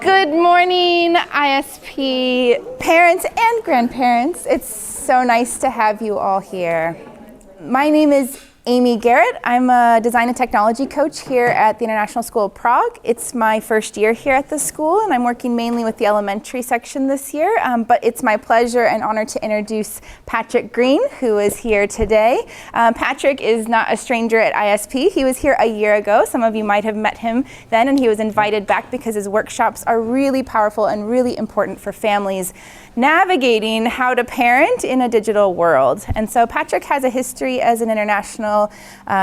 Good morning, ISP parents and grandparents. It's so nice to have you all here. My name is Amy Garrett. I'm a design and technology coach here at the International School of Prague. It's my first year here at the school, and I'm working mainly with the elementary section this year, but it's my pleasure and honor to introduce Patrick Green, who is here today. Patrick is not a stranger at ISP. He was here a year ago. Some of you might have met him then, and he was invited back because his workshops are really powerful and really important for families navigating how to parent in a digital world. And so Patrick has a history as an international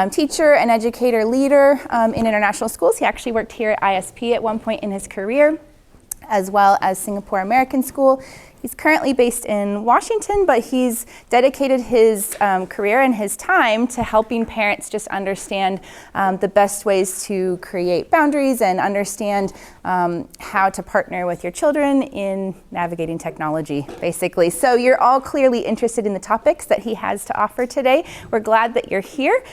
teacher and educator leader in international schools. He actually worked here at ISP at one point in his career, as well as Singapore American School. He's currently based in Washington, but he's dedicated his career and his time to helping parents just understand the best ways to create boundaries and understand how to partner with your children in navigating technology, basically. So you're all clearly interested in the topics that he has to offer today. We're glad that you're here.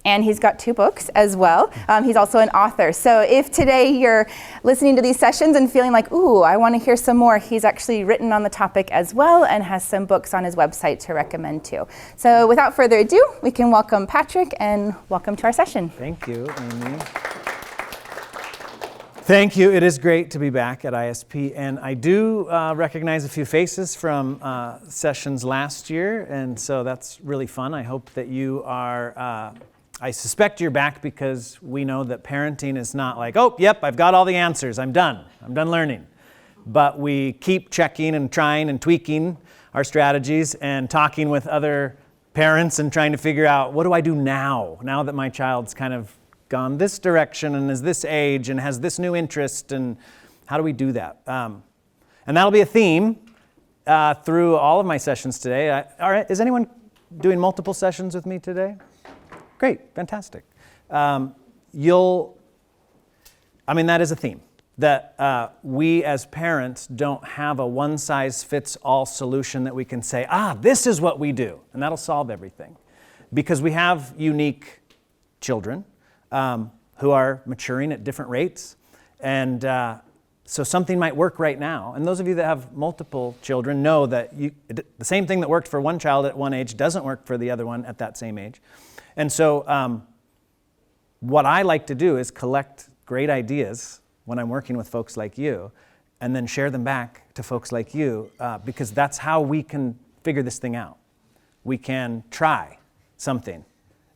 And he's got 2 books as well. He's also an author. So if today you're listening to these sessions and feeling like, ooh, I want to hear some more, he's actually written on the topic as well and has some books on his website to recommend too. So without further ado, we can welcome Patrick and welcome to our session. Thank you, Amy. Thank you. It is great to be back at ISP, and I do recognize a few faces from sessions last year, and so that's really fun. I hope that you are I suspect you're back because we know that parenting is not like, oh, yep, I've got all the answers, I'm done learning. But we keep checking and trying and tweaking our strategies and talking with other parents and trying to figure out, what do I do now that my child's kind of gone this direction and is this age and has this new interest, and how do we do that? And that'll be a theme through all of my sessions today. All right, is anyone doing multiple sessions with me today? Great, fantastic. That is a theme, that we as parents don't have a one-size-fits-all solution that we can say, this is what we do, and that'll solve everything. Because we have unique children who are maturing at different rates, and so something might work right now. And those of you that have multiple children know that the same thing that worked for one child at one age doesn't work for the other one at that same age. And so what I like to do is collect great ideas when I'm working with folks like you, and then share them back to folks like you, because that's how we can figure this thing out. We can try something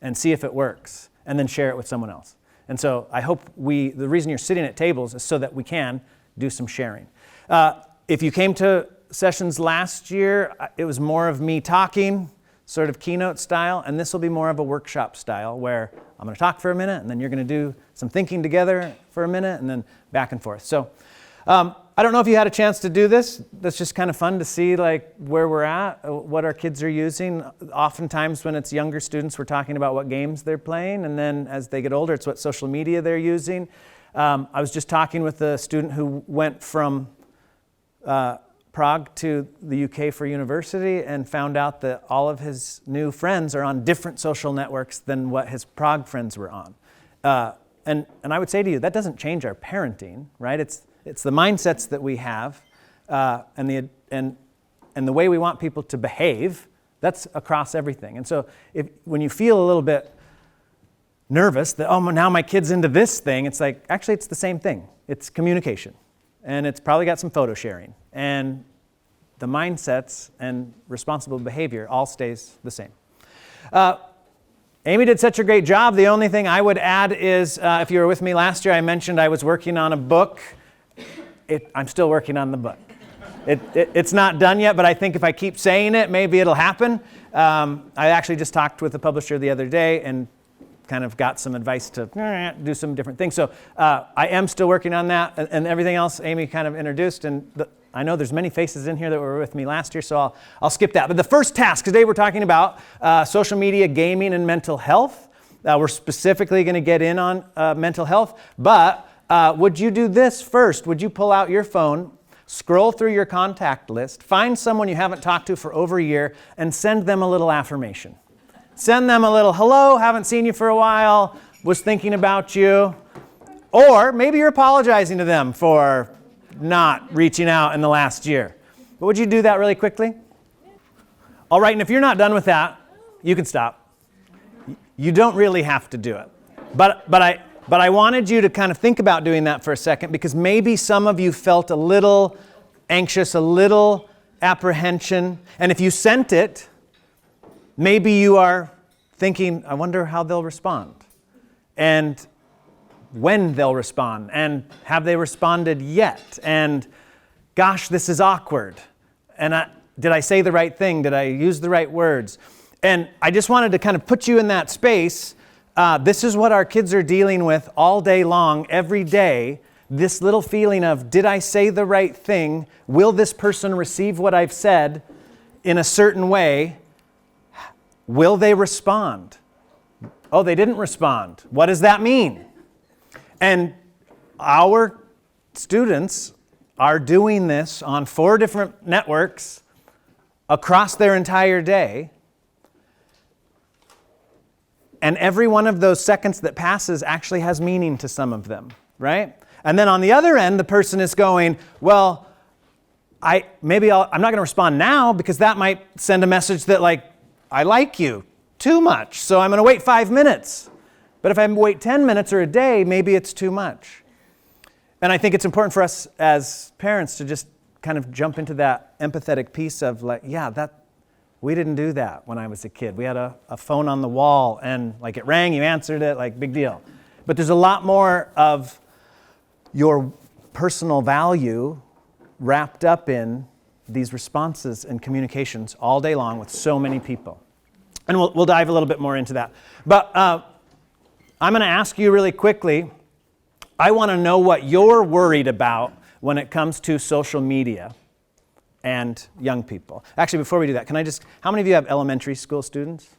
and see if it works, and then share it with someone else. And so I hope the reason you're sitting at tables is so that we can do some sharing. If you came to sessions last year, it was more of me talking, sort of keynote style, and this will be more of a workshop style where I'm going to talk for a minute, and then you're going to do some thinking together for a minute, and then back and forth. So I don't know if you had a chance to do this. That's just kind of fun to see like where we're at, what our kids are using. Oftentimes when it's younger students, we're talking about what games they're playing, and then as they get older, it's what social media they're using. I was just talking with a student who went from Prague to the UK for university and found out that all of his new friends are on different social networks than what his Prague friends were on. And I would say to you, that doesn't change our parenting, right? It's the mindsets that we have and the way we want people to behave. That's across everything. And so when you feel a little bit nervous that, now my kid's into this thing, it's like, actually it's the same thing. It's communication. And it's probably got some photo sharing. And the mindsets and responsible behavior all stays the same. Amy did such a great job. The only thing I would add is, if you were with me last year, I mentioned I was working on a book. I'm still working on the book. It's not done yet, but I think if I keep saying it, maybe it'll happen. I actually just talked with the publisher the other day and kind of got some advice to do some different things. So I am still working on that, and everything else Amy kind of introduced. And I know there's many faces in here that were with me last year, so I'll skip that. But the first task, today we're talking about social media, gaming, and mental health. We're specifically going to get in on mental health. But would you do this first? Would you pull out your phone, scroll through your contact list, find someone you haven't talked to for over a year, and send them a little affirmation? Send them a little, hello, haven't seen you for a while, was thinking about you. Or maybe you're apologizing to them for not reaching out in the last year. But would you do that really quickly? All right, and if you're not done with that, you can stop. You don't really have to do it. But I wanted you to kind of think about doing that for a second, because maybe some of you felt a little anxious, a little apprehension. And if you sent it, maybe you are thinking, I wonder how they'll respond. And when they'll respond. And have they responded yet? And gosh, this is awkward. And did I say the right thing? Did I use the right words? And I just wanted to kind of put you in that space. This is what our kids are dealing with all day long, every day. This little feeling of, did I say the right thing? Will this person receive what I've said in a certain way? Will they respond? Oh, they didn't respond. What does that mean? And our students are doing this on 4 different networks across their entire day. And every one of those seconds that passes actually has meaning to some of them, right? And then on the other end, the person is going, well, I'm not going to respond now because that might send a message that, like, I like you too much, so I'm going to wait 5 minutes. But if I wait 10 minutes or a day, maybe it's too much. And I think it's important for us as parents to just kind of jump into that empathetic piece of, like, yeah, we didn't do that when I was a kid. We had a phone on the wall, and like it rang, you answered it, like, big deal. But there's a lot more of your personal value wrapped up in these responses and communications all day long with so many people. And we'll dive a little bit more into that. But I'm going to ask you really quickly, I want to know what you're worried about when it comes to social media and young people. Actually, before we do that, how many of you have elementary school students?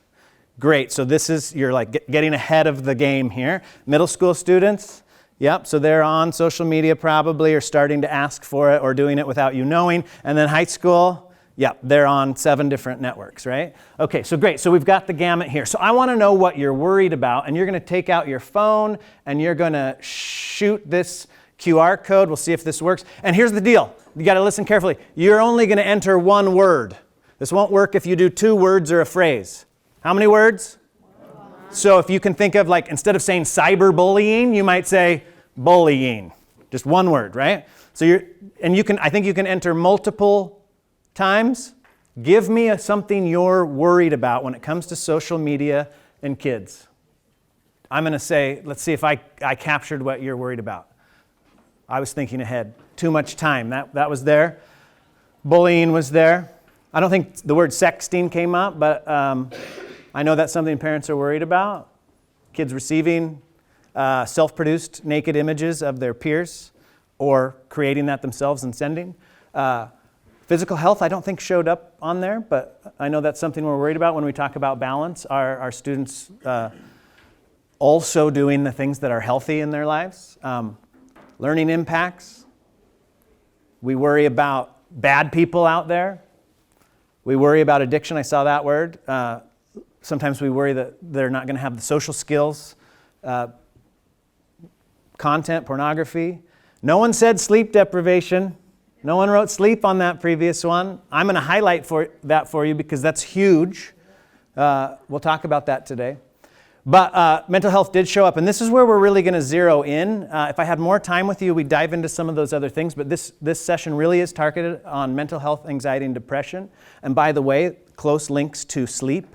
Great, so you're like getting ahead of the game here. Middle school students? Yep, so they're on social media probably, or starting to ask for it, or doing it without you knowing. And then high school? Yep, they're on 7 different networks, right? Okay, so great. So we've got the gamut here. So I want to know what you're worried about, and you're going to take out your phone, and you're going to shoot this QR code. We'll see if this works. And here's the deal. You got to listen carefully. You're only going to enter 1 word. This won't work if you do 2 words or a phrase. How many words? 1. So if you can think of, like, instead of saying cyberbullying, you might say bullying. Just 1 word, right? So I think you can enter multiple times. Give me something you're worried about when it comes to social media and kids. I'm going to say, let's see if I captured what you're worried about. I was thinking ahead. Too much time. That was there. Bullying was there. I don't think the word sexting came up, but I know that's something parents are worried about. Kids receiving self-produced naked images of their peers or creating that themselves and sending. Physical health, I don't think showed up on there, but I know that's something we're worried about when we talk about balance. Our students also doing the things that are healthy in their lives. Learning impacts. We worry about bad people out there. We worry about addiction. I saw that word. Sometimes we worry that they're not going to have the social skills. Content, pornography. No one said sleep deprivation. No one wrote sleep on that previous one. I'm going to highlight that for you because that's huge. We'll talk about that today. But mental health did show up, and this is where we're really going to zero in. If I had more time with you, we'd dive into some of those other things, but this session really is targeted on mental health, anxiety, and depression. And by the way, close links to sleep.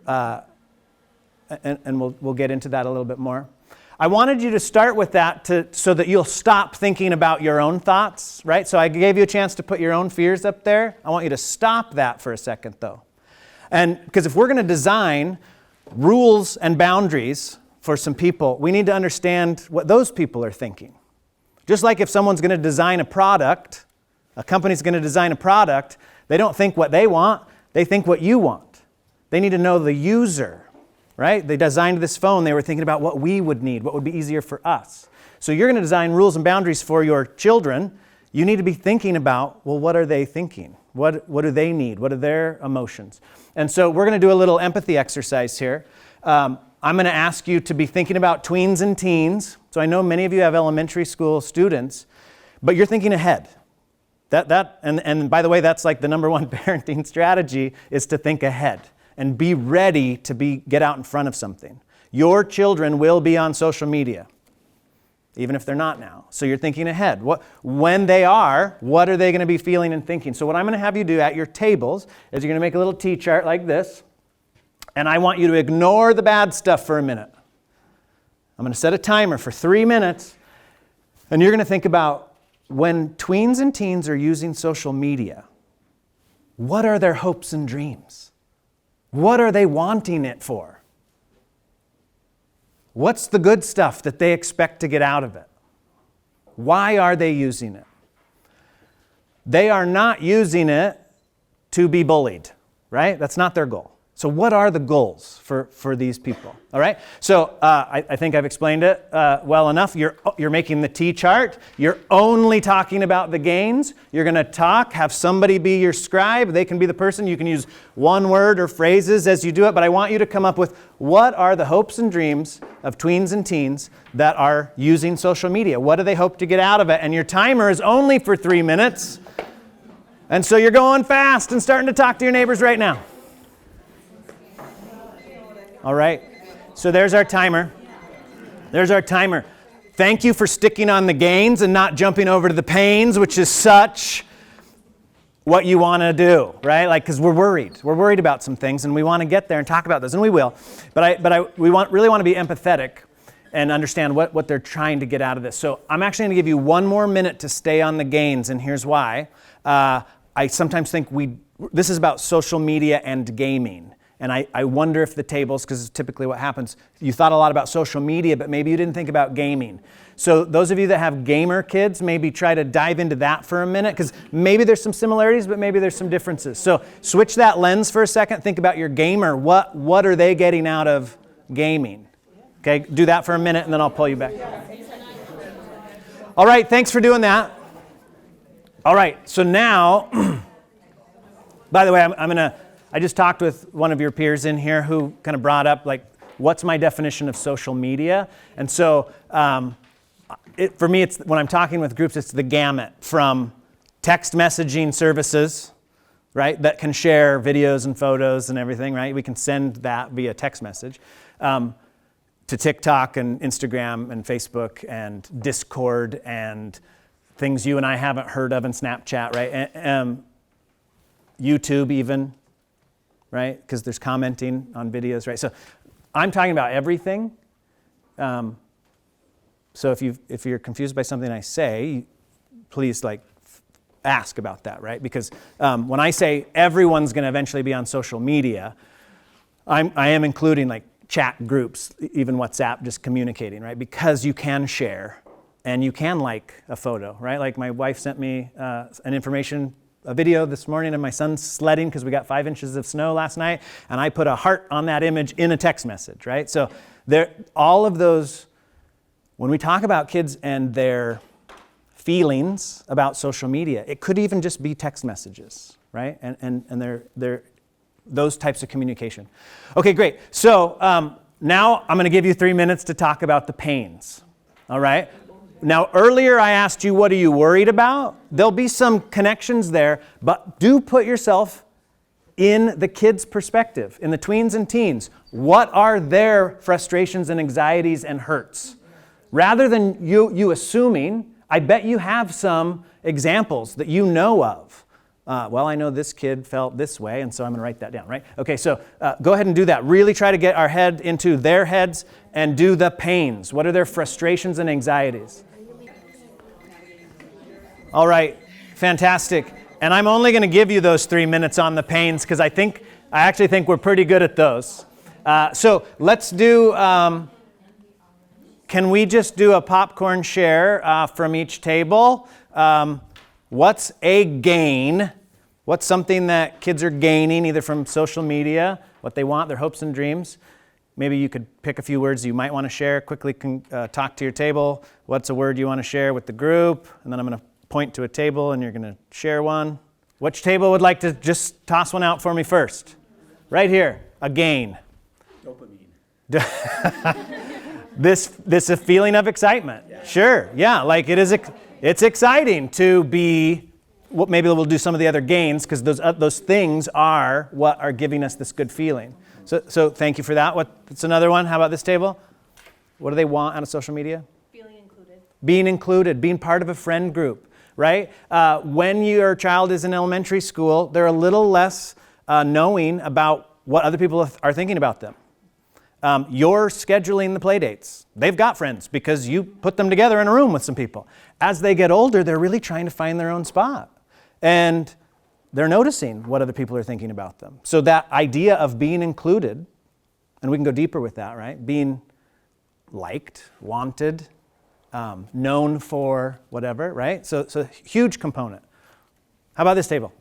And we'll get into that a little bit more. I wanted you to start with that so that you'll stop thinking about your own thoughts, right? So I gave you a chance to put your own fears up there. I want you to stop that for a second, though. And because if we're going to design rules and boundaries for some people, we need to understand what those people are thinking. Just like if someone's going to design a product, a company's going to design a product, they don't think what they want, they think what you want. They need to know the user. Right? They designed this phone. They were thinking about what we would need, what would be easier for us. So you're going to design rules and boundaries for your children. You need to be thinking about, well, what are they thinking? What do they need? What are their emotions? And so we're going to do a little empathy exercise here. I'm I'm going to ask you to be thinking about tweens and teens. So I know many of you have elementary school students, but you're thinking ahead. And by the way, that's like the number one parenting strategy, is to think ahead and be ready to get out in front of something. Your children will be on social media, even if they're not now. So you're thinking ahead. When they are, what are they going to be feeling and thinking? So what I'm going to have you do at your tables is you're going to make a little T-chart like this, and I want you to ignore the bad stuff for a minute. I'm going to set a timer for 3 minutes, and you're going to think about when tweens and teens are using social media, what are their hopes and dreams? What are they wanting it for? What's the good stuff that they expect to get out of it? Why are they using it? They are not using it to be bullied, right? That's not their goal. So what are the goals for these people? All right. So I think I've explained it well enough. You're making the T-chart. You're only talking about the gains. You're going to talk. Have somebody be your scribe. They can be the person. You can use one word or phrases as you do it. But I want you to come up with what are the hopes and dreams of tweens and teens that are using social media. What do they hope to get out of it? And your timer is only for 3 minutes. And so you're going fast and starting to talk to your neighbors right now. All right, so there's our timer. There's our timer. Thank you for sticking on the gains and not jumping over to the pains, which is such what you want to do, right? Like, because we're worried. We're worried about some things, and we want to get there and talk about those, and we will. But we really want to be empathetic and understand what they're trying to get out of this. So I'm actually going to give you 1 more minute to stay on the gains, and here's why. I sometimes think this is about social media and gaming. And I wonder if the tables, because it's typically what happens, you thought a lot about social media, but maybe you didn't think about gaming. So those of you that have gamer kids, maybe try to dive into that for a minute, because maybe there's some similarities, but maybe there's some differences. So switch that lens for a second. Think about your gamer. What are they getting out of gaming? Okay, do that for a minute, and then I'll pull you back. All right, thanks for doing that. All right, so now, by the way, I just talked with one of your peers in here who kind of brought up, like, what's my definition of social media? And so for me, it's when I'm talking with groups, it's the gamut from text messaging services, right, that can share videos and photos and everything, right? We can send that via text message, to TikTok and Instagram and Facebook and Discord and things you and I haven't heard of, and Snapchat, right? And YouTube even, right? Because there's commenting on videos, right? So I'm talking about everything. So if you're confused by something I say, please ask about that, right? Because when I say everyone's going to eventually be on social media, I am including like chat groups, even WhatsApp, just communicating, right? Because you can share and you can like a photo, right? Like my wife sent me a video this morning of my son sledding because we got 5 inches of snow last night, and I put a heart on that image in a text message, right? So all of those, when we talk about kids and their feelings about social media, it could even just be text messages, right? And they're those types of communication. Okay, great. So now I'm going to give you 3 minutes to talk about the pains, all right? Now, earlier I asked you, what are you worried about? There'll be some connections there, but do put yourself in the kids' perspective, in the tweens and teens. What are their frustrations and anxieties and hurts? Rather than you assuming, I bet you have some examples that you know of. Well, I know this kid felt this way, and so I'm going to write that down, right? Okay, so go ahead and do that. Really try to get our head into their heads and do the pains. What are their frustrations and anxieties? All right, fantastic. And I'm only going to give you those 3 minutes on the pains because I actually think we're pretty good at those. So let's do, can we just do a popcorn share from each table? What's a gain? What's something that kids are gaining either from social media, what they want, their hopes and dreams? Maybe you could pick a few words you might want to share, quickly talk to your table. What's a word you want to share with the group? And then I'm going to point to a table and you're going to share one. Which table would like to just toss one out for me first? Right here, a gain. Dopamine. This a feeling of excitement. Yeah. Sure, yeah, like it's exciting to be, well, maybe we'll do some of the other gains because those things are what are giving us this good feeling. So thank you for that. What's another one? How about this table? What do they want out of social media? Feeling included. Being included, being part of a friend group, right? When your child is in elementary school, they're a little less knowing about what other people are thinking about them. You're scheduling the play dates. They've got friends because you put them together in a room with some people. As they get older, they're really trying to find their own spot. And they're noticing what other people are thinking about them. So that idea of being included, and we can go deeper with that, right? Being liked, wanted, known for whatever, right? So huge component. How about this table?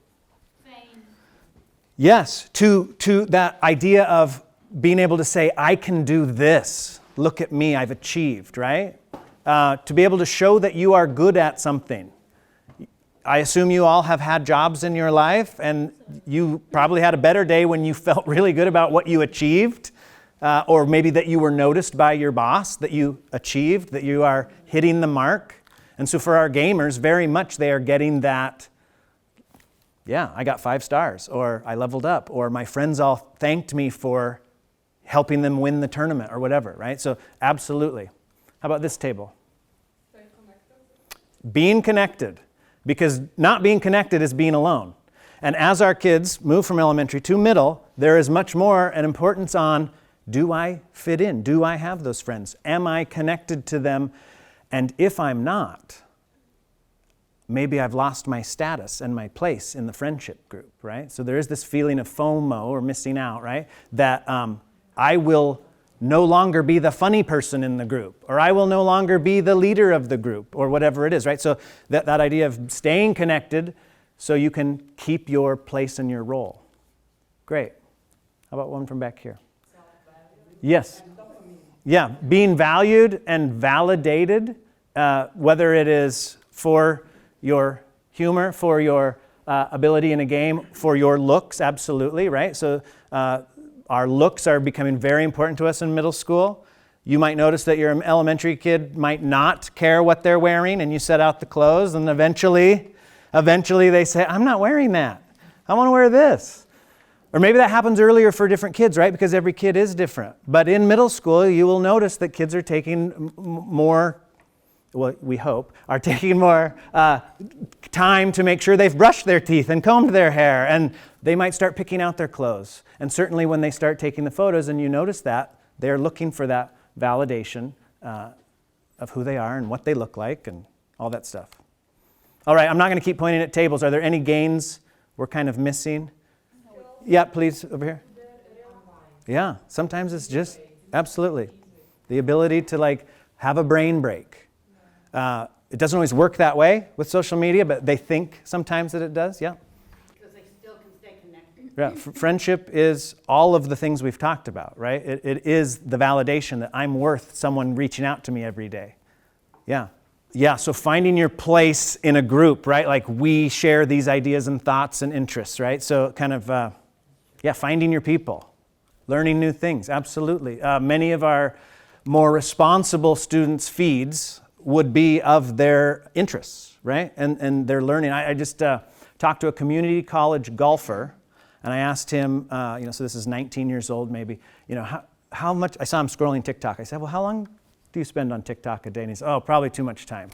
Fame. Yes, to that idea of being able to say, I can do this. Look at me, I've achieved, right? To be able to show that you are good at something. I assume you all have had jobs in your life, and you probably had a better day when you felt really good about what you achieved, or maybe that you were noticed by your boss, that you achieved, that you are hitting the mark. And so for our gamers, very much they are getting that, yeah, I got 5 stars, or I leveled up, or my friends all thanked me for helping them win the tournament, or whatever, right? So absolutely. How about this table? Being connected. Because not being connected is being alone. And as our kids move from elementary to middle, there is much more an importance on, do I fit in? Do I have those friends? Am I connected to them? And if I'm not, maybe I've lost my status and my place in the friendship group, right? So there is this feeling of FOMO, or missing out, right? That I will no longer be the funny person in the group, or I will no longer be the leader of the group, or whatever it is, right? So that idea of staying connected so you can keep your place and your role. Great. How about one from back here? Yes. Yeah, being valued and validated, whether it is for your humor, for your ability in a game, for your looks, absolutely, right? So our looks are becoming very important to us in middle school. You might notice that your elementary kid might not care what they're wearing, and you set out the clothes, and eventually they say, I'm not wearing that. I want to wear this. Or maybe that happens earlier for different kids, right? Because every kid is different. But in middle school, you will notice that kids are taking more, well, we hope, are taking more time to make sure they've brushed their teeth and combed their hair, and they might start picking out their clothes. And certainly when they start taking the photos and you notice that, they're looking for that validation of who they are and what they look like and all that stuff. All right, I'm not going to keep pointing at tables. Are there any gains we're kind of missing? Yeah, please, over here. Yeah, sometimes it's just, absolutely, the ability to have a brain break. It doesn't always work that way with social media, but they think sometimes that it does, yeah. Because they still can stay connected. Yeah, friendship is all of the things we've talked about, right? It is the validation that I'm worth someone reaching out to me every day. Yeah. Yeah, so finding your place in a group, right? Like we share these ideas and thoughts and interests, right? So kind of, finding your people, learning new things, absolutely. Many of our more responsible students' feeds would be of their interests, right? And their learning. I just talked to a community college golfer, and I asked him, so this is 19 years old maybe, how much, I saw him scrolling TikTok. I said, well, how long do you spend on TikTok a day? And he said, oh, probably too much time.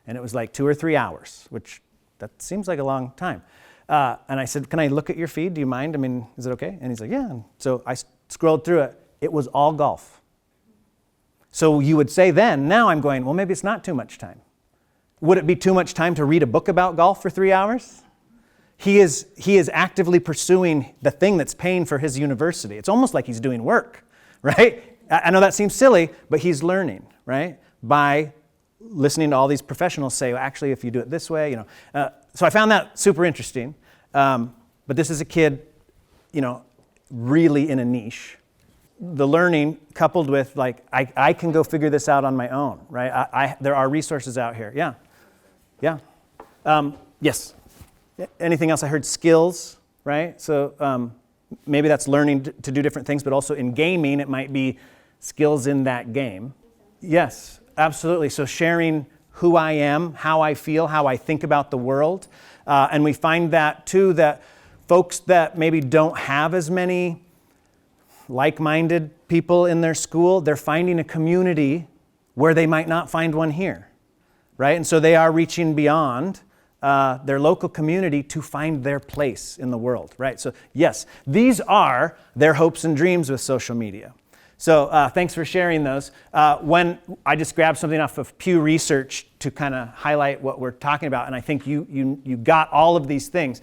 And it was like 2 or 3 hours, which that seems like a long time. And I said, can I look at your feed? Do you mind? I mean, is it okay? And he's like, yeah. And so I scrolled through it. It was all golf. So you would say then, now I'm going, well, maybe it's not too much time. Would it be too much time to read a book about golf for 3 hours? He is actively pursuing the thing that's paying for his university. It's almost like he's doing work, right? I know that seems silly, but he's learning, right? By listening to all these professionals say, well, actually, if you do it this way, So I found that super interesting. But this is a kid, really in a niche. The learning coupled with I can go figure this out on my own, right? There are resources out here. Yeah. Yes. Anything else? I heard skills, right? So maybe that's learning to do different things, but also in gaming, it might be skills in that game. Yes, absolutely. So sharing who I am, how I feel, how I think about the world. And we find that too, that folks that maybe don't have as many like-minded people in their school, they're finding a community where they might not find one here, right? And so they are reaching beyond their local community to find their place in the world, right? So yes, these are their hopes and dreams with social media. So thanks for sharing those. When I just grabbed something off of Pew Research to kind of highlight what we're talking about, and I think you got all of these things.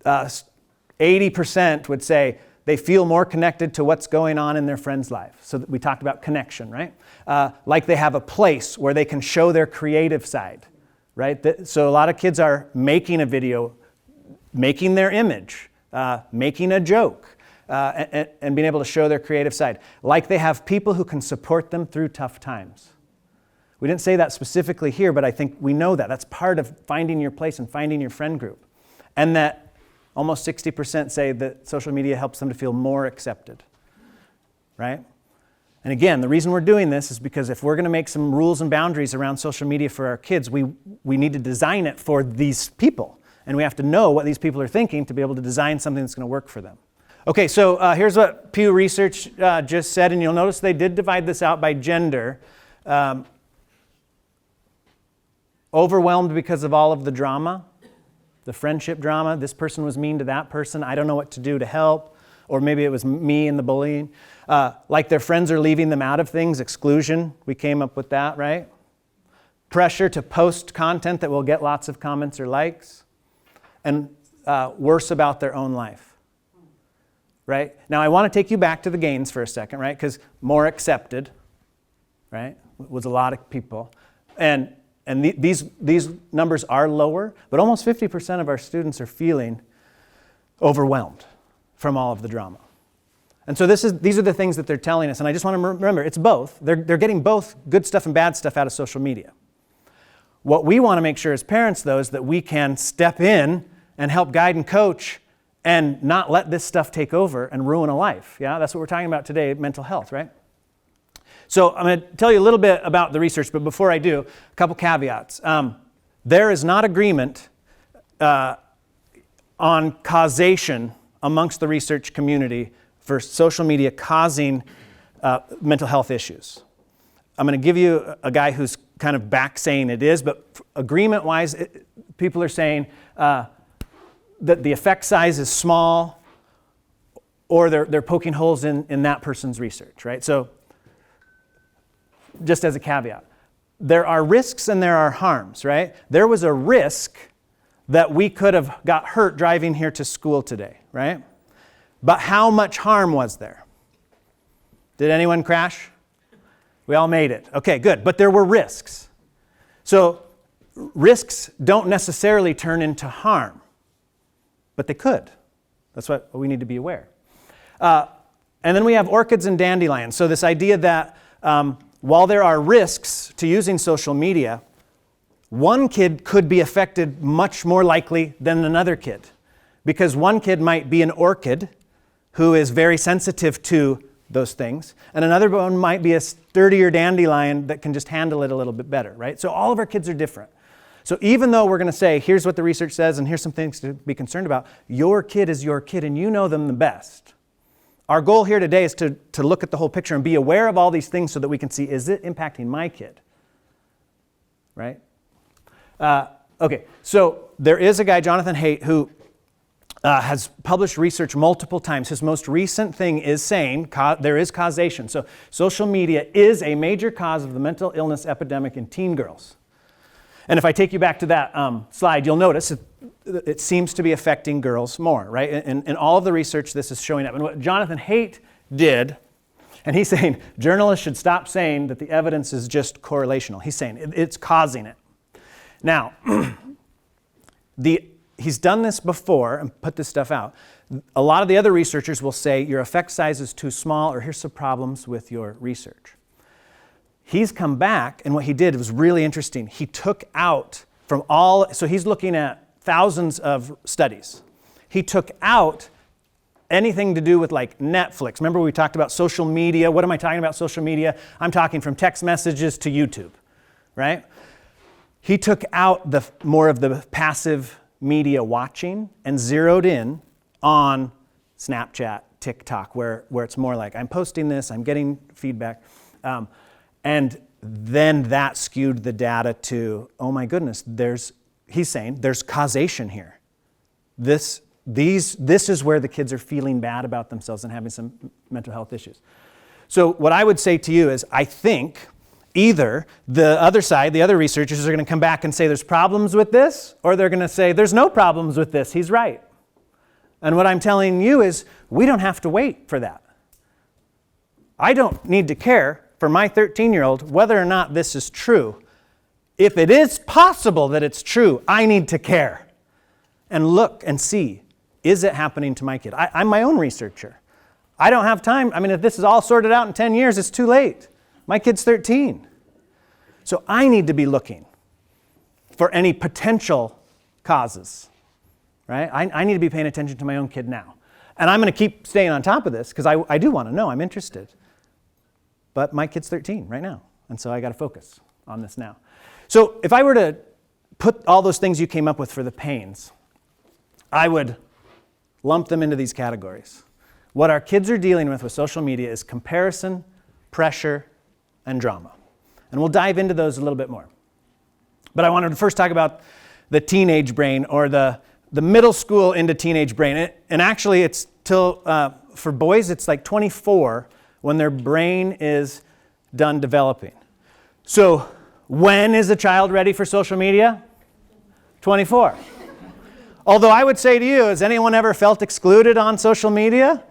80% would say they feel more connected to what's going on in their friend's life. So we talked about connection, right? Like they have a place where they can show their creative side, right? So a lot of kids are making a video, making their image, making a joke, and being able to show their creative side. Like they have people who can support them through tough times. We didn't say that specifically here, but I think we know that. That's part of finding your place and finding your friend group. And that almost 60% say that social media helps them to feel more accepted, right? And again, the reason we're doing this is because if we're going to make some rules and boundaries around social media for our kids, we need to design it for these people. And we have to know what these people are thinking to be able to design something that's going to work for them. Okay, so here's what Pew Research just said, and you'll notice they did divide this out by gender. Overwhelmed because of all of the drama. The friendship drama, this person was mean to that person, I don't know what to do to help, or maybe it was me and the bullying. Like their friends are leaving them out of things, exclusion, we came up with that, right? Pressure to post content that will get lots of comments or likes, and worse about their own life, right? Now I want to take you back to the gains for a second, right? Because more accepted, right, was a lot of people. And these numbers are lower, but almost 50% of our students are feeling overwhelmed from all of the drama. And so these are the things that they're telling us. And I just want to remember, it's both. They're getting both good stuff and bad stuff out of social media. What we want to make sure as parents, though, is that we can step in and help guide and coach and not let this stuff take over and ruin a life. Yeah, that's what we're talking about today, mental health, right? So I'm going to tell you a little bit about the research, but before I do, a couple caveats. There is not agreement on causation amongst the research community for social media causing mental health issues. I'm going to give you a guy who's kind of back saying it is, but agreement-wise, people are saying that the effect size is small, or they're poking holes in that person's research, right? So just as a caveat, there are risks and there are harms, right? There was a risk that we could have got hurt driving here to school today, right? But how much harm was there? Did anyone crash? We all made it. Okay, good. But there were risks. So risks don't necessarily turn into harm, but they could. That's what we need to be aware. And then we have orchids and dandelions. So this idea that while there are risks to using social media, one kid could be affected much more likely than another kid. Because one kid might be an orchid who is very sensitive to those things, and another one might be a sturdier dandelion that can just handle it a little bit better, right? So all of our kids are different. So even though we're going to say, here's what the research says and here's some things to be concerned about, your kid is your kid and you know them the best. Our goal here today is to look at the whole picture and be aware of all these things so that we can see, is it impacting my kid? Right? Okay, so there is a guy, Jonathan Haidt, who has published research multiple times. His most recent thing is saying there is causation. So social media is a major cause of the mental illness epidemic in teen girls. And if I take you back to that slide, you'll notice it seems to be affecting girls more, right? In all of the research, this is showing up. And what Jonathan Haidt did, and he's saying journalists should stop saying that the evidence is just correlational. He's saying it's causing it. Now, he's done this before and put this stuff out. A lot of the other researchers will say your effect size is too small, or here's some problems with your research. He's come back, and what he did was really interesting. He took out from all, so he's looking at thousands of studies. He took out anything to do with like Netflix. Remember we talked about social media. What am I talking about social media? I'm talking from text messages to YouTube, right? He took out more of the passive media watching and zeroed in on Snapchat, TikTok, where it's more like I'm posting this, I'm getting feedback. And then that skewed the data to, oh my goodness, he's saying there's causation here. This is where the kids are feeling bad about themselves and having some mental health issues. So what I would say to you is, I think either the other side, the other researchers are going to come back and say there's problems with this, or they're going to say there's no problems with this, he's right. And what I'm telling you is we don't have to wait for that. I don't need to care for my 13-year-old whether or not this is true. If it is possible that it's true, I need to care and look and see, is it happening to my kid? I'm my own researcher. I don't have time. I mean, if this is all sorted out in 10 years, it's too late. My kid's 13. So I need to be looking for any potential causes, right? I need to be paying attention to my own kid now. And I'm going to keep staying on top of this because I do want to know. I'm interested. But my kid's 13 right now. And so I got to focus on this now. So if I were to put all those things you came up with for the pains, I would lump them into these categories. What our kids are dealing with social media is comparison, pressure, and drama. And we'll dive into those a little bit more. But I wanted to first talk about the teenage brain, or the middle school into teenage brain. And actually it's till, for boys, it's like 24 when their brain is done developing. So when is a child ready for social media? 24. Although I would say to you, has anyone ever felt excluded on social media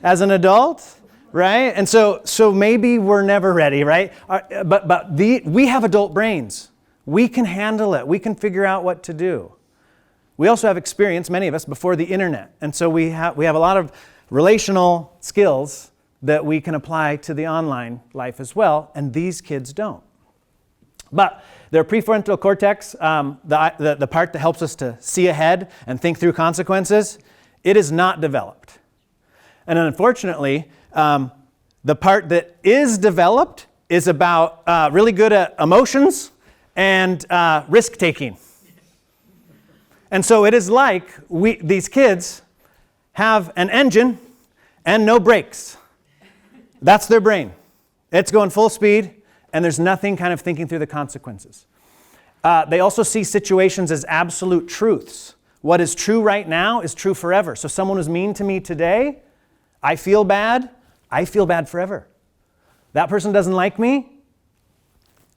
as an adult? Right? And so maybe we're never ready, right? But we have adult brains. We can handle it. We can figure out what to do. We also have experience, many of us, before the internet. And so we have a lot of relational skills that we can apply to the online life as well, and these kids don't. But their prefrontal cortex, the part that helps us to see ahead and think through consequences, it is not developed. And unfortunately, the part that is developed is about really good at emotions and risk-taking. And so it is like these kids have an engine and no brakes. That's their brain. It's going full speed, and there's nothing kind of thinking through the consequences. They also see situations as absolute truths. What is true right now is true forever. So someone was mean to me today, I feel bad forever. That person doesn't like me,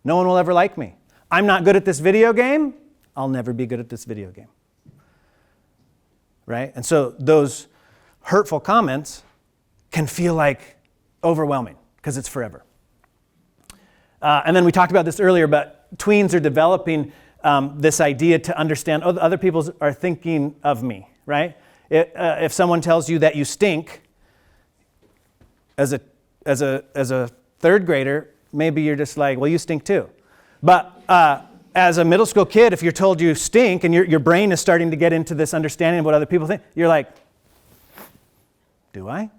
no one will ever like me. I'm not good at this video game, I'll never be good at this video game. Right? And so those hurtful comments can feel like overwhelming because it's forever. And then we talked about this earlier, but tweens are developing this idea to understand, oh, other people are thinking of me, right? If someone tells you that you stink, as a third grader, maybe you're just like, well, you stink too. But as a middle school kid, if you're told you stink and your brain is starting to get into this understanding of what other people think, you're like, do I?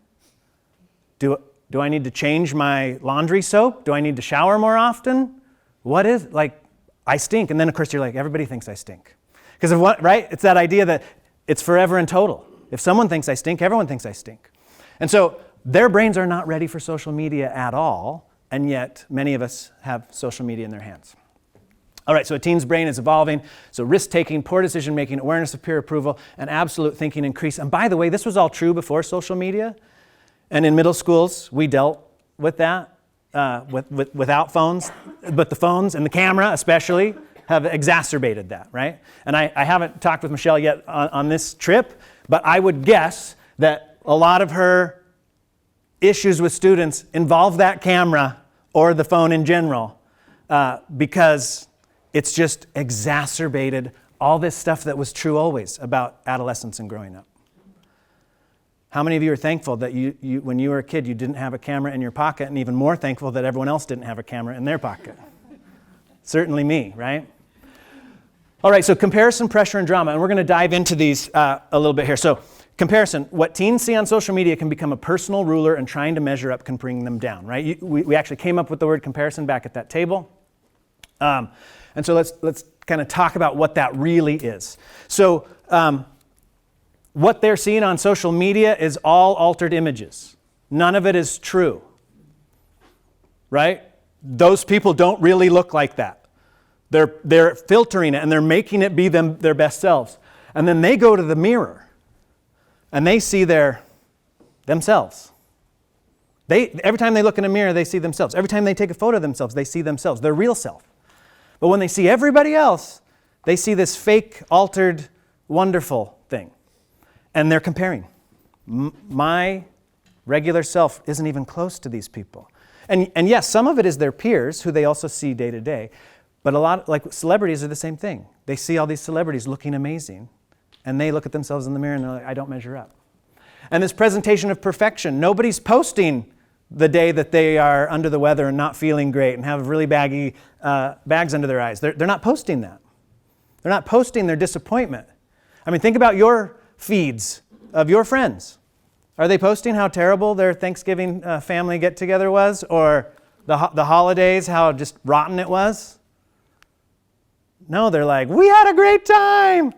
Do I need to change my laundry soap? Do I need to shower more often? What is, like, I stink. And then, of course, you're like, everybody thinks I stink. Because of what, right? It's that idea that it's forever and total. If someone thinks I stink, everyone thinks I stink. And so their brains are not ready for social media at all, and yet many of us have social media in their hands. All right, so a teen's brain is evolving. So risk-taking, poor decision-making, awareness of peer approval, and absolute thinking increase. And by the way, this was all true before social media. And in middle schools, we dealt with that without phones. But the phones and the camera especially have exacerbated that, right? And I haven't talked with Michelle yet on this trip, but I would guess that a lot of her issues with students involve that camera or the phone in general because it's just exacerbated all this stuff that was true always about adolescence and growing up. How many of you are thankful that you when you were a kid, you didn't have a camera in your pocket, and even more thankful that everyone else didn't have a camera in their pocket? Certainly me, right? All right, so comparison, pressure, and drama, and we're going to dive into these a little bit here. So Comparison. What teens see on social media can become a personal ruler, and trying to measure up can bring them down, right? We actually came up with the word comparison back at that table. And so let's kind of talk about what that really is. So what they're seeing on social media is all altered images. None of it is true, right? Those people don't really look like that. They're filtering it and they're making it be their best selves. And then they go to the mirror and they see themselves. Every time they look in a mirror, they see themselves. Every time they take a photo of themselves, they see themselves, their real self. But when they see everybody else, they see this fake, altered, wonderful thing. And they're comparing. My regular self isn't even close to these people. And yes, some of it is their peers who they also see day to day. But a lot, like celebrities are the same thing. They see all these celebrities looking amazing. And they look at themselves in the mirror and they're like, I don't measure up. And this presentation of perfection, nobody's posting the day that they are under the weather and not feeling great and have really baggy bags under their eyes. They're not posting that. They're not posting their disappointment. I mean, think about your feeds of your friends. Are they posting how terrible their Thanksgiving family get-together was, or the holidays, how just rotten it was? No, they're like, we had a great time,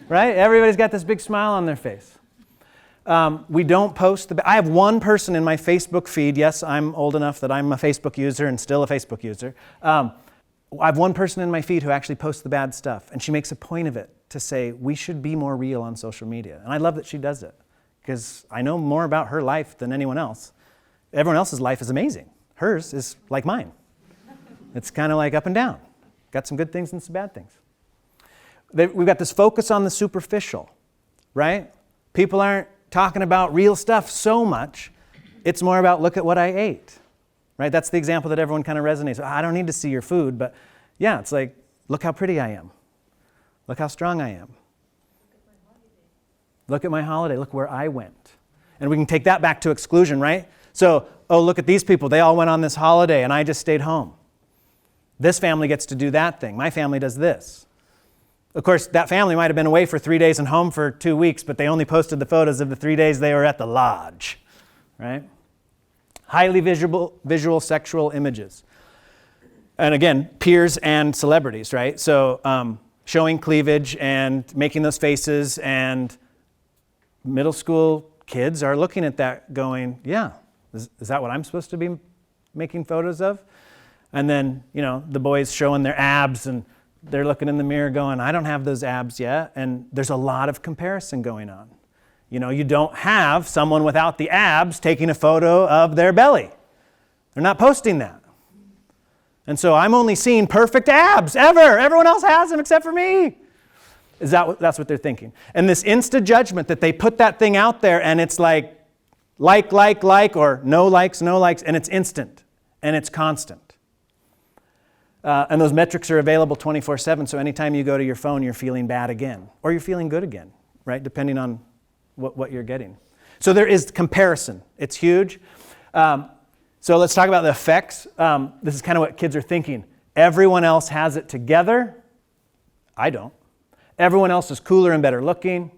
right? Everybody's got this big smile on their face. We don't post I have one person in my Facebook feed. Yes, I'm old enough that I'm a Facebook user and still a Facebook user. I have one person in my feed who actually posts the bad stuff, and she makes a point of it to say we should be more real on social media. And I love that she does it, because I know more about her life than anyone else. Everyone else's life is amazing. Hers is like mine. It's kind of like up and down. Got some good things and some bad things. We've got this focus on the superficial, right? People aren't talking about real stuff so much. It's more about, look at what I ate, right? That's the example that everyone kind of resonates. I don't need to see your food, but yeah, it's like, look how pretty I am. Look how strong I am. Look at my holiday. Look where I went. And we can take that back to exclusion, right? So, oh, look at these people. They all went on this holiday and I just stayed home. This family gets to do that thing. My family does this. Of course, that family might have been away for 3 days and home for 2 weeks, but they only posted the photos of the 3 days they were at the lodge, right? Highly visual sexual images. And again, peers and celebrities, right? So showing cleavage and making those faces, and middle school kids are looking at that going, yeah, is that what I'm supposed to be making photos of? And then, the boys showing their abs and they're looking in the mirror going, I don't have those abs yet. And there's a lot of comparison going on. You don't have someone without the abs taking a photo of their belly. They're not posting that. And so I'm only seeing perfect abs ever. Everyone else has them except for me. That's what they're thinking. And this insta judgment that they put that thing out there and it's like, or no likes, and it's instant and it's constant. And those metrics are available 24/7, so anytime you go to your phone, you're feeling bad again, or you're feeling good again, right? Depending on what you're getting. So there is comparison. It's huge. So let's talk about the effects. This is kind of what kids are thinking. Everyone else has it together. I don't. Everyone else is cooler and better looking,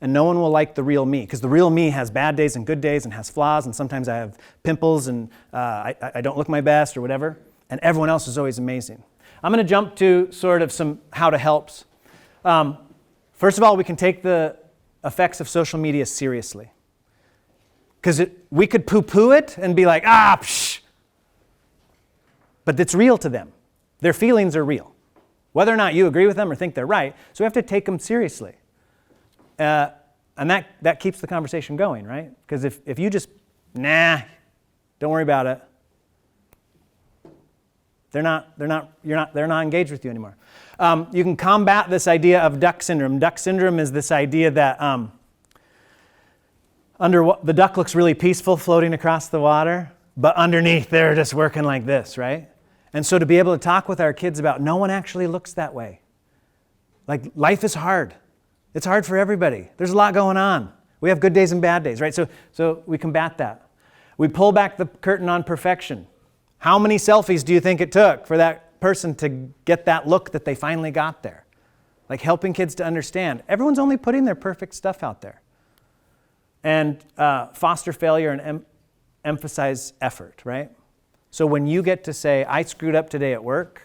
and no one will like the real me, because the real me has bad days and good days and has flaws, and sometimes I have pimples and I don't look my best or whatever. And everyone else is always amazing. I'm going to jump to sort of some how to helps. First of all, we can take the effects of social media seriously. Because we could poo-poo it and be like, psh. But it's real to them. Their feelings are real. Whether or not you agree with them or think they're right, so we have to take them seriously. And that keeps the conversation going, right? Because if you just, don't worry about it, they're not engaged with you anymore. You can combat this idea of duck syndrome. Duck syndrome is this idea that the duck looks really peaceful floating across the water, but underneath they're just working like this, right? And so to be able to talk with our kids about no one actually looks that way. Like, life is hard. It's hard for everybody. There's a lot going on. We have good days and bad days, right? So we combat that. We pull back the curtain on perfection. How many selfies do you think it took for that person to get that look that they finally got there? Like, helping kids to understand, everyone's only putting their perfect stuff out there. and foster failure and emphasize effort, right? So when you get to say, I screwed up today at work,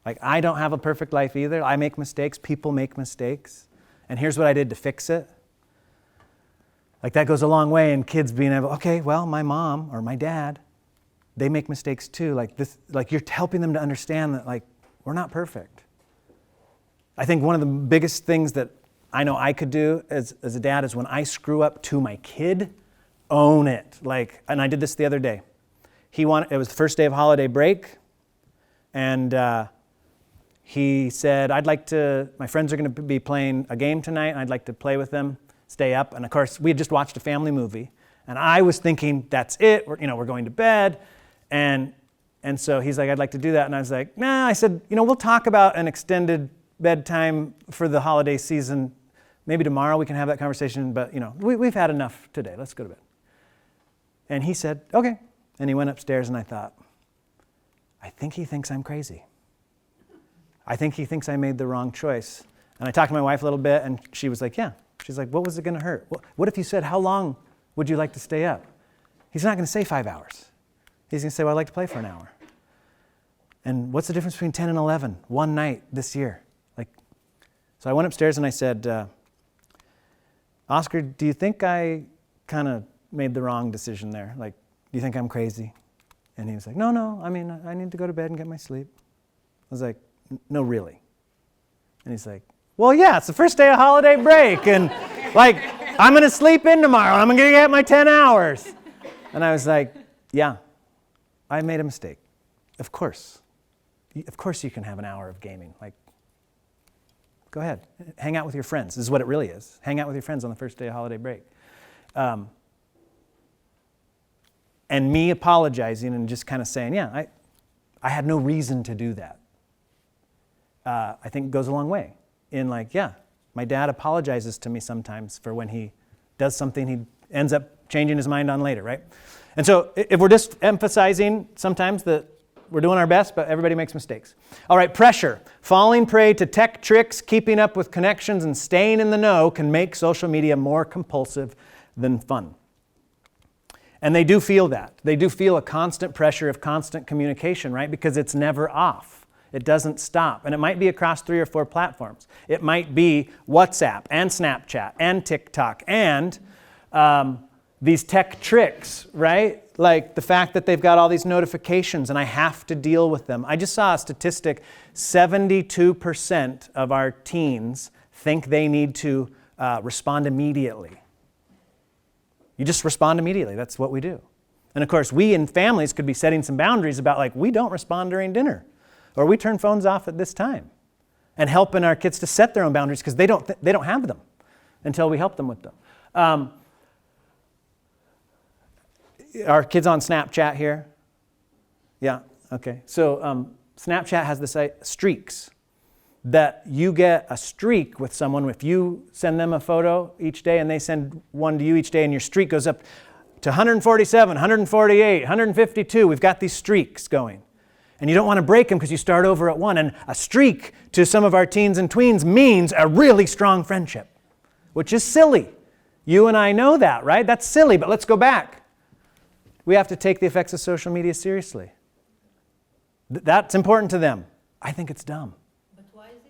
like I don't have a perfect life either, I make mistakes, people make mistakes, and here's what I did to fix it. Like that goes a long way in kids being able, okay, well, my mom or my dad, they make mistakes too. Like this, like you're helping them to understand that like we're not perfect. I think one of the biggest things that I know I could do as a dad is when I screw up to my kid, own it. Like, and I did this the other day. It was the first day of holiday break, and he said, my friends are going to be playing a game tonight, and I'd like to play with them, stay up. And of course, we had just watched a family movie, and I was thinking, that's it, we're going to bed. And so he's like, I'd like to do that. And I was like, nah, I said, we'll talk about an extended bedtime for the holiday season. Maybe tomorrow we can have that conversation, but we've had enough today. Let's go to bed. And he said, okay. And he went upstairs, and I thought, I think he thinks I'm crazy. I think he thinks I made the wrong choice. And I talked to my wife a little bit, and she was like, yeah. She's like, what was it going to hurt? What if you said, how long would you like to stay up? He's not going to say 5 hours. He's going to say, well, I'd like to play for an hour. And what's the difference between 10 and 11, one night this year? So I went upstairs and I said, Oscar, do you think I kind of made the wrong decision there? Like, do you think I'm crazy? And he was like, no, I need to go to bed and get my sleep. I was like, no, really? And he's like, well, yeah, it's the first day of holiday break, and like, I'm going to sleep in tomorrow. I'm going to get my 10 hours. And I was like, yeah, I made a mistake. Of course. Of course you can have an hour of gaming. Like, go ahead. Hang out with your friends. This is what it really is. Hang out with your friends on the first day of holiday break. And me apologizing and just kind of saying, yeah, I had no reason to do that. I think goes a long way. In like, yeah, my dad apologizes to me sometimes for when he does something he ends up changing his mind on later, right? And so if we're just emphasizing sometimes that we're doing our best, but everybody makes mistakes. All right, pressure. Falling prey to tech tricks, keeping up with connections, and staying in the know can make social media more compulsive than fun. And they do feel that. They do feel a constant pressure of constant communication, right? Because it's never off. It doesn't stop. And it might be across 3 or 4 platforms. It might be WhatsApp and Snapchat and TikTok and these tech tricks, right? Like the fact that they've got all these notifications and I have to deal with them. I just saw a statistic, 72% of our teens think they need to respond immediately. You just respond immediately. That's what we do. And of course, we in families could be setting some boundaries about like, we don't respond during dinner, or we turn phones off at this time, and helping our kids to set their own boundaries because they don't have them until we help them with them. Our kids on Snapchat here? Yeah, okay. So Snapchat has this streaks, that you get a streak with someone if you send them a photo each day and they send one to you each day, and your streak goes up to 147, 148, 152. We've got these streaks going. And you don't want to break them because you start over at 1. And a streak to some of our teens and tweens means a really strong friendship, which is silly. You and I know that, right? That's silly, but let's go back. We have to take the effects of social media seriously. That's important to them. I think it's dumb. But why is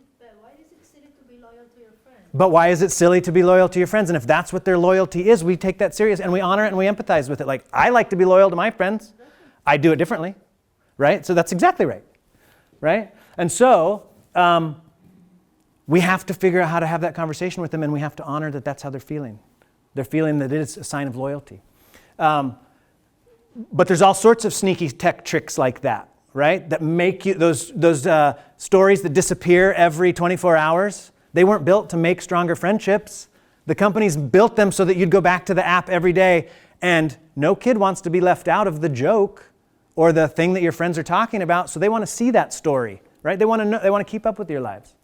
it silly to be loyal to your friends? But why is it silly to be loyal to your friends? And if that's what their loyalty is, we take that serious and we honor it and we empathize with it. Like, I like to be loyal to my friends. I do it differently, right? So that's exactly right, right? And so we have to figure out how to have that conversation with them, and we have to honor that that's how they're feeling. They're feeling that it is a sign of loyalty. But there's all sorts of sneaky tech tricks like that, right? That make you, those stories that disappear every 24 hours, they weren't built to make stronger friendships. The companies built them so that you'd go back to the app every day, and no kid wants to be left out of the joke or the thing that your friends are talking about, so they want to see that story, right? They want to know, they want to keep up with your lives.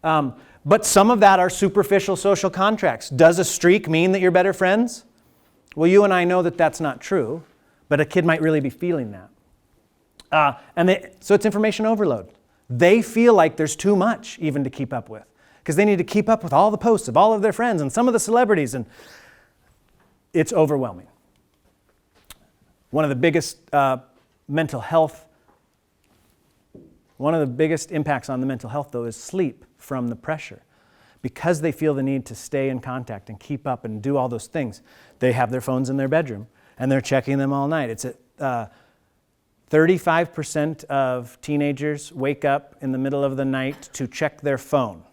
But some of that are superficial social contracts. Does a streak mean that you're better friends? Well, you and I know that that's not true, but a kid might really be feeling that. So it's information overload. They feel like there's too much even to keep up with, because they need to keep up with all the posts of all of their friends and some of the celebrities. And it's overwhelming. One of the biggest impacts on the mental health, though, is sleep from the pressure. Because they feel the need to stay in contact and keep up and do all those things, they have their phones in their bedroom and they're checking them all night. It's 35% of teenagers wake up in the middle of the night to check their phone.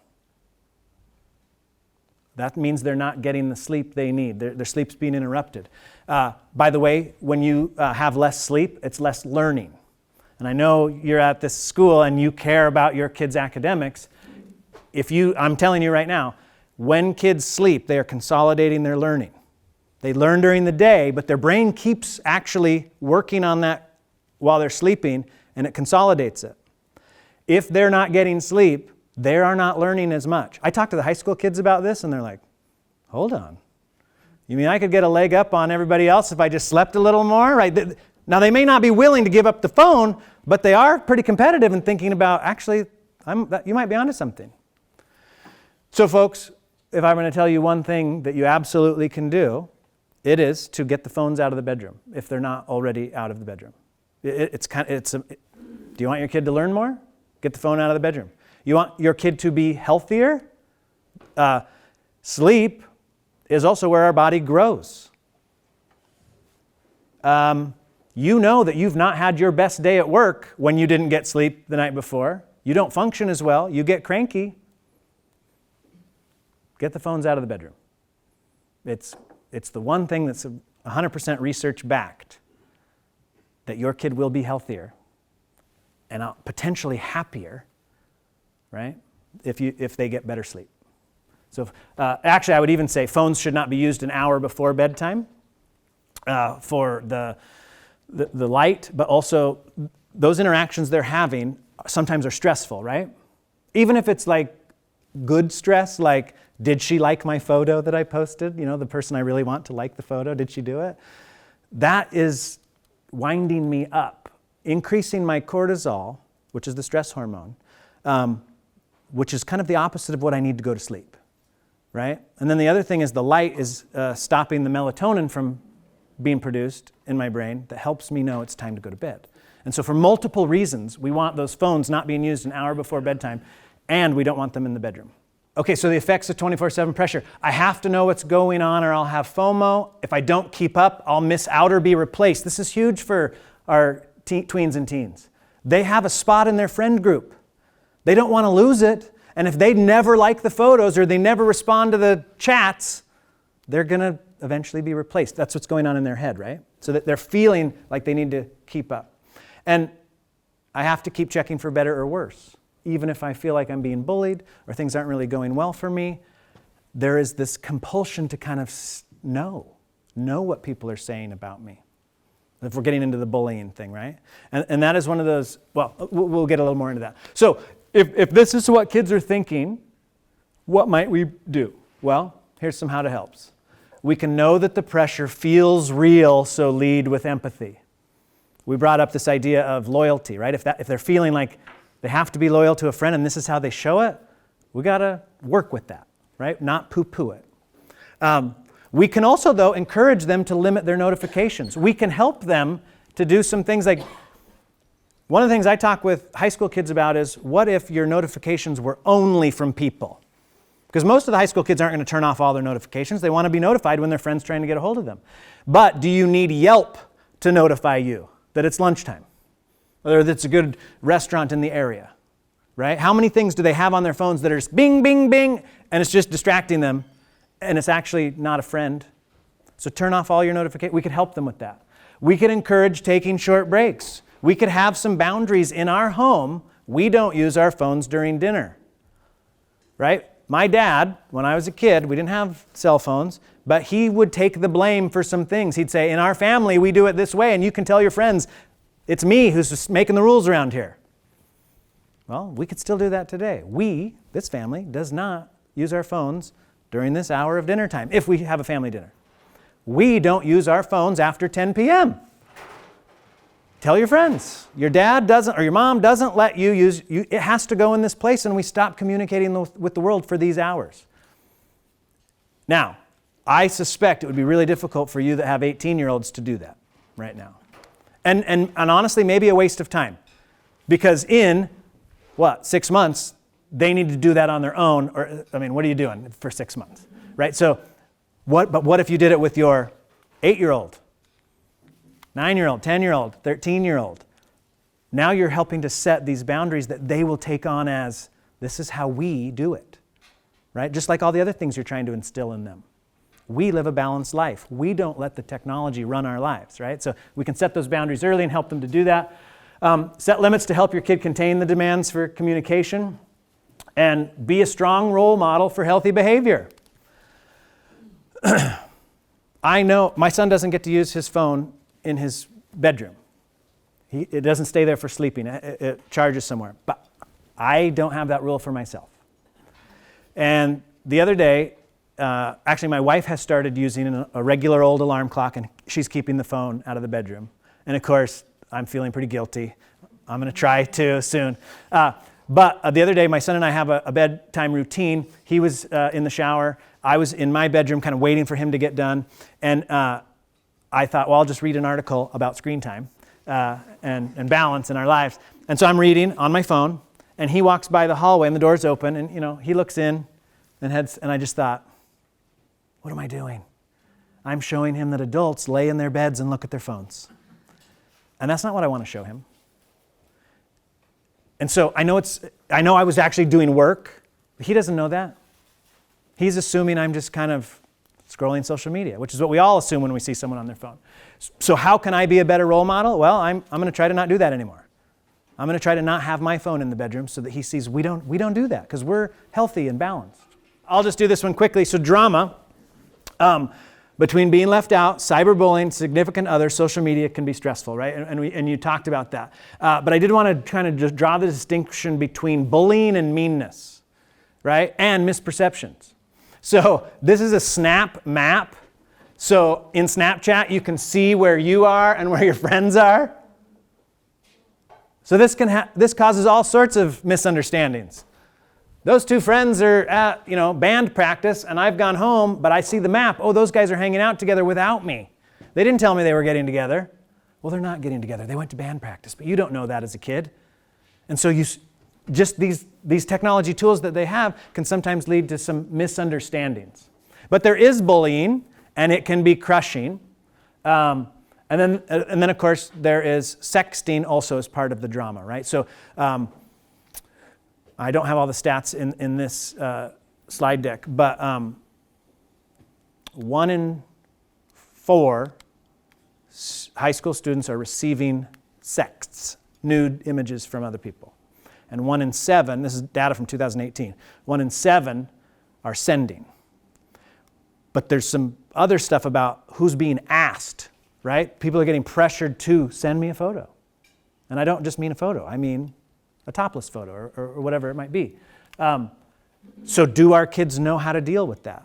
That means they're not getting the sleep they need. Their sleep's being interrupted. By the way, when you have less sleep, it's less learning. And I know you're at this school and you care about your kids' academics. I'm telling you right now, when kids sleep, they are consolidating their learning. They learn during the day, but their brain keeps actually working on that while they're sleeping, and it consolidates it. If they're not getting sleep, they are not learning as much. I talk to the high school kids about this, and they're like, hold on. You mean I could get a leg up on everybody else if I just slept a little more? Right? Now, they may not be willing to give up the phone, but they are pretty competitive in thinking about, actually, you might be onto something. So, folks, if I'm going to tell you one thing that you absolutely can do, it is to get the phones out of the bedroom if they're not already out of the bedroom. Do you want your kid to learn more? Get the phone out of the bedroom. You want your kid to be healthier? Sleep is also where our body grows. You know that you've not had your best day at work when you didn't get sleep the night before. You don't function as well. You get cranky. Get the phones out of the bedroom. It's the one thing that's 100% research backed, that your kid will be healthier and potentially happier, right, if they get better sleep. So actually, I would even say phones should not be used an hour before bedtime for the light, but also those interactions they're having sometimes are stressful, right? Even if it's like good stress, like, did she like my photo that I posted? You know, the person I really want to like the photo, did she do it? That is winding me up, increasing my cortisol, which is the stress hormone, which is kind of the opposite of what I need to go to sleep, right? And then the other thing is the light is stopping the melatonin from being produced in my brain that helps me know it's time to go to bed. And so for multiple reasons, we want those phones not being used an hour before bedtime, and we don't want them in the bedroom. Okay, so the effects of 24/7 pressure. I have to know what's going on or I'll have FOMO. If I don't keep up, I'll miss out or be replaced. This is huge for our tweens and teens. They have a spot in their friend group. They don't want to lose it. And if they never like the photos or they never respond to the chats, they're going to eventually be replaced. That's what's going on in their head, right? So that they're feeling like they need to keep up. And I have to keep checking for better or worse. Even if I feel like I'm being bullied or things aren't really going well for me, there is this compulsion to kind of know what people are saying about me. If we're getting into the bullying thing, right? And that is one of those, well, we'll get a little more into that. So if this is what kids are thinking, what might we do? Well, here's some how to helps. We can know that the pressure feels real, so lead with empathy. We brought up this idea of loyalty, right? If they're feeling like they have to be loyal to a friend and this is how they show it, we got to work with that, right? Not poo-poo it. We can also, though, encourage them to limit their notifications. We can help them to do some things like, one of the things I talk with high school kids about is, what if your notifications were only from people? Because most of the high school kids aren't going to turn off all their notifications. They want to be notified when their friend's trying to get a hold of them. But do you need Yelp to notify you that it's lunchtime? Or that it's a good restaurant in the area, right? How many things do they have on their phones that are just bing, bing, bing, and it's just distracting them, and it's actually not a friend? So turn off all your notifications. We could help them with that. We could encourage taking short breaks. We could have some boundaries in our home. We don't use our phones during dinner, right? My dad, when I was a kid, we didn't have cell phones, but he would take the blame for some things. He'd say, in our family, we do it this way, and you can tell your friends, it's me who's just making the rules around here. Well, we could still do that today. We, this family, does not use our phones during this hour of dinner time, if we have a family dinner. We don't use our phones after 10 p.m. Tell your friends. Your dad doesn't, or your mom doesn't let you use, it has to go in this place, and we stop communicating with the world for these hours. Now, I suspect it would be really difficult for you that have 18-year-olds to do that right now. And honestly, maybe a waste of time. Because in, 6 months, they need to do that on their own. Or, I mean, what are you doing for 6 months, right? So, what if you did it with your 8-year-old, 9-year-old, 10-year-old, 13-year-old? Now you're helping to set these boundaries that they will take on as, this is how we do it, right? Just like all the other things you're trying to instill in them. We live a balanced life. We don't let the technology run our lives, right? So we can set those boundaries early and help them to do that. Set limits to help your kid contain the demands for communication, and be a strong role model for healthy behavior. I know my son doesn't get to use his phone in his bedroom. It doesn't stay there for sleeping. It charges somewhere. But I don't have that rule for myself. And the other day, actually my wife has started using a regular old alarm clock, and she's keeping the phone out of the bedroom. And of course, I'm feeling pretty guilty. I'm going to try to soon. But the other day, my son and I have a bedtime routine. He was in the shower. I was in my bedroom kind of waiting for him to get done. And I thought, well, I'll just read an article about screen time and balance in our lives. And so I'm reading on my phone, and he walks by the hallway, and the door's open, and he looks in and heads, and I just thought, what am I doing? I'm showing him that adults lay in their beds and look at their phones. And that's not what I want to show him. And so I know I was actually doing work, but he doesn't know that. He's assuming I'm just kind of scrolling social media, which is what we all assume when we see someone on their phone. So how can I be a better role model? Well, I'm going to try to not do that anymore. I'm going to try to not have my phone in the bedroom so that he sees we don't do that because we're healthy and balanced. I'll just do this one quickly. So drama, between being left out, cyberbullying, significant other, social media can be stressful, right? And you talked about that. But I did want to kind of just draw the distinction between bullying and meanness, right? And misperceptions. So this is a snap map. So in Snapchat, you can see where you are and where your friends are. So this causes all sorts of misunderstandings. Those two friends are at, band practice, and I've gone home, but I see the map. Oh, those guys are hanging out together without me. They didn't tell me they were getting together. Well, they're not getting together. They went to band practice, but you don't know that as a kid. And so just these technology tools that they have can sometimes lead to some misunderstandings. But there is bullying, and it can be crushing. And then, of course, there is sexting also as part of the drama, right? So I don't have all the stats in this slide deck, but 1 in 4 high school students are receiving sexts, nude images from other people. And 1 in 7, this is data from 2018, 1 in 7 are sending. But there's some other stuff about who's being asked, right? People are getting pressured to send me a photo. And I don't just mean a photo, I mean a topless photo or whatever it might be. So do our kids know how to deal with that?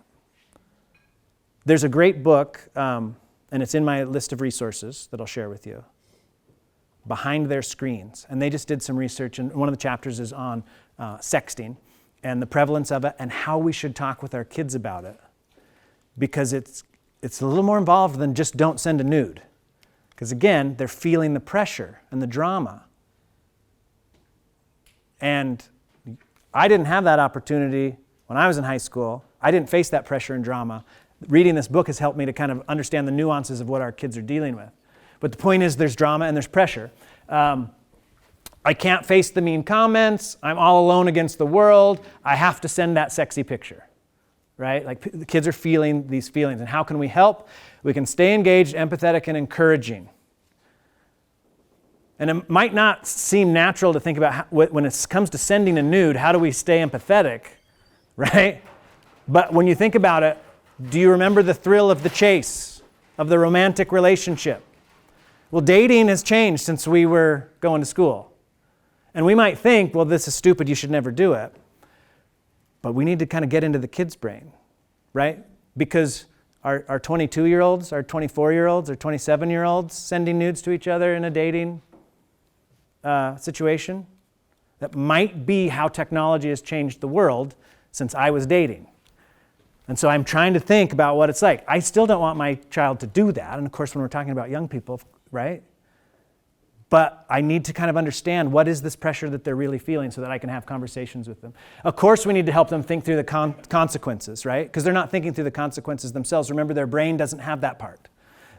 There's a great book, and it's in my list of resources that I'll share with you, Behind Their Screens. And they just did some research, and one of the chapters is on sexting and the prevalence of it and how we should talk with our kids about it. Because it's a little more involved than just don't send a nude. Because again, they're feeling the pressure and the drama. And I didn't have that opportunity when I was in high school. I didn't face that pressure and drama. Reading this book has helped me to kind of understand the nuances of what our kids are dealing with. But the point is there's drama and there's pressure. I can't face the mean comments. I'm all alone against the world. I have to send that sexy picture, right? Like the kids are feeling these feelings. And how can we help? We can stay engaged, empathetic, and encouraging. And it might not seem natural to think about when it comes to sending a nude, how do we stay empathetic, right? But when you think about it, do you remember the thrill of the chase, of the romantic relationship? Well, dating has changed since we were going to school. And we might think, well, this is stupid, you should never do it. But we need to kind of get into the kid's brain, right? Because our 22-year-olds, our 24-year-olds, our 27-year-olds sending nudes to each other in a dating situation. That might be how technology has changed the world since I was dating. And so I'm trying to think about what it's like. I still don't want my child to do that. And of course, when we're talking about young people, right? But I need to kind of understand what is this pressure that they're really feeling so that I can have conversations with them. Of course, we need to help them think through the consequences, right? Because they're not thinking through the consequences themselves. Remember, their brain doesn't have that part.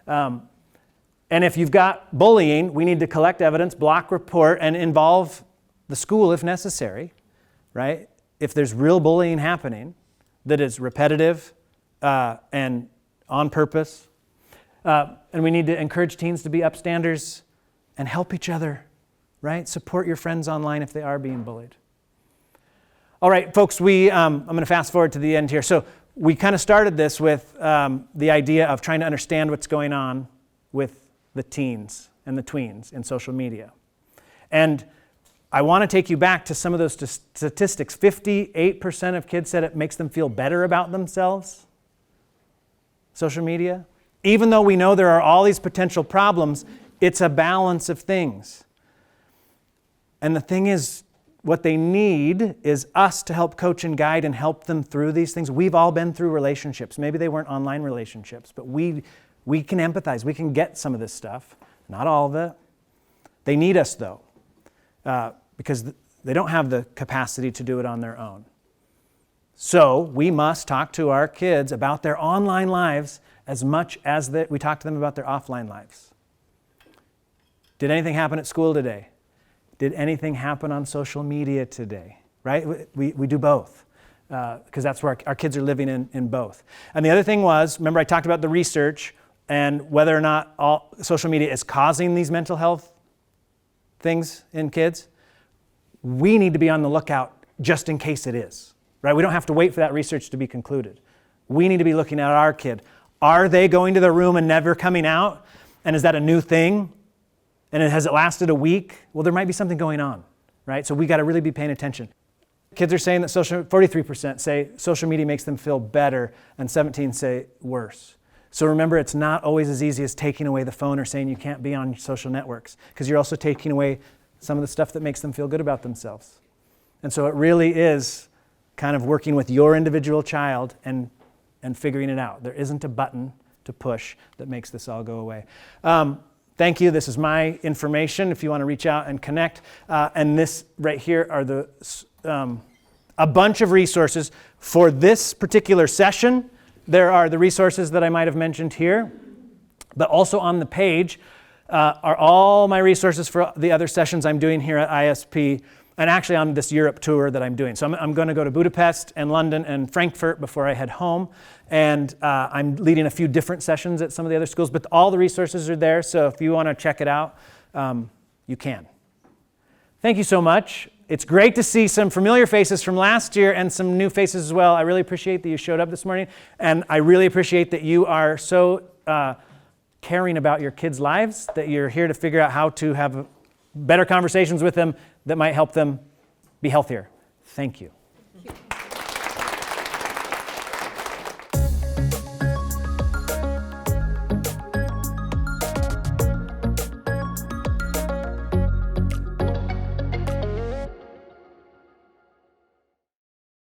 And if you've got bullying, we need to collect evidence, block, report, and involve the school if necessary, right? If there's real bullying happening that is repetitive and on purpose. And we need to encourage teens to be upstanders and help each other, right? Support your friends online if they are being bullied. All right, folks, I'm going to fast forward to the end here. So we kind of started this with the idea of trying to understand what's going on with the teens and the tweens in social media. And I want to take you back to some of those statistics. 58% of kids said it makes them feel better about themselves, social media. Even though we know there are all these potential problems, it's a balance of things. And the thing is, what they need is us to help coach and guide and help them through these things. We've all been through relationships. Maybe they weren't online relationships, but we can empathize. We can get some of this stuff. Not all of it. They need us, though, because they don't have the capacity to do it on their own. So we must talk to our kids about their online lives as much as we talk to them about their offline lives. Did anything happen at school today? Did anything happen on social media today? Right? We do both because that's where our kids are living in both. And the other thing was, remember I talked about the research and whether or not all social media is causing these mental health things in kids. We need to be on the lookout just in case it is. Right? We don't have to wait for that research to be concluded. We need to be looking at our kid. Are they going to the room and never coming out? And is that a new thing? And has it lasted a week? Well, there might be something going on, right? So we got to really be paying attention. Kids are saying that 43% say social media makes them feel better, and 17% say worse. So remember, it's not always as easy as taking away the phone or saying you can't be on social networks, because you're also taking away some of the stuff that makes them feel good about themselves. And so it really is kind of working with your individual child and figuring it out. There isn't a button to push that makes this all go away. Thank you. This is my information if you want to reach out and connect. And this right here are a bunch of resources for this particular session. There are the resources that I might have mentioned here, but also on the page are all my resources for the other sessions I'm doing here at ISP, and actually on this Europe tour that I'm doing. So I'm going to go to Budapest and London and Frankfurt before I head home. And I'm leading a few different sessions at some of the other schools, but all the resources are there. So if you want to check it out, you can. Thank you so much. It's great to see some familiar faces from last year and some new faces as well. I really appreciate that you showed up this morning. And I really appreciate that you are so caring about your kids' lives, that you're here to figure out how to have better conversations with them that might help them be healthier. Thank you.